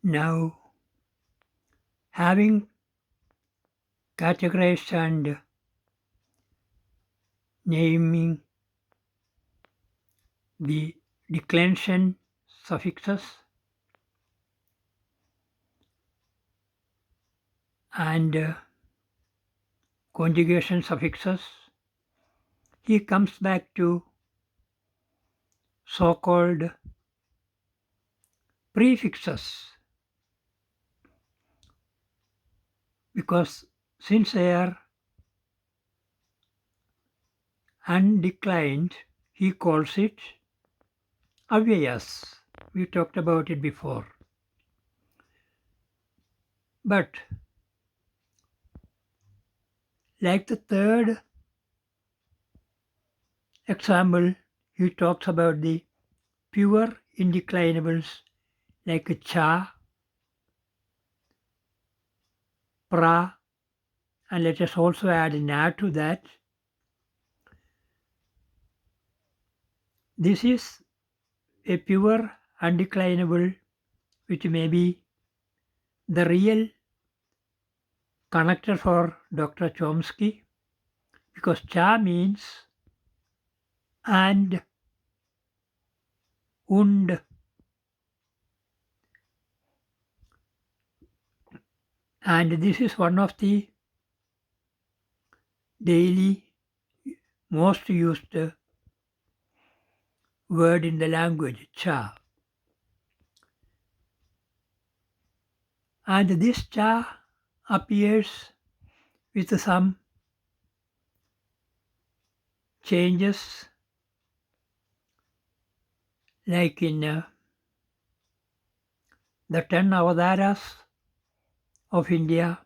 Now, having categorized and naming the declension suffixes and conjugation suffixes, he comes back to so-called prefixes, because since they are undeclined, he calls it avyayas. We talked about it before. But like the third example, he talks about the pure indeclinables like cha, pra, and let us also add na to that. This is a pure undeclinable which may be the real connector for Dr. Chomsky, because cha means and and this is one of the daily most used word in the language, cha. And this cha appears with some changes, like in the 10 avataras of India,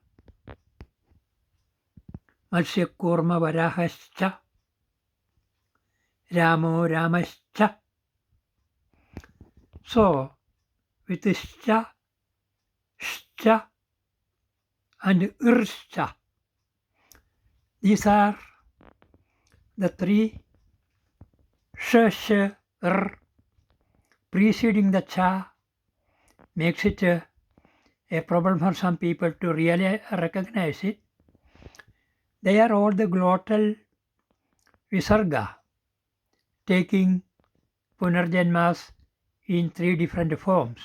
Matsya Kurma SchCha, Ramo SchCha. So, with SchCha, SchCha, and RCha, these are the three ShCha preceding the cha makes it a problem for some people to really recognize it. They are all the glottal visarga, taking punarjanmas in three different forms.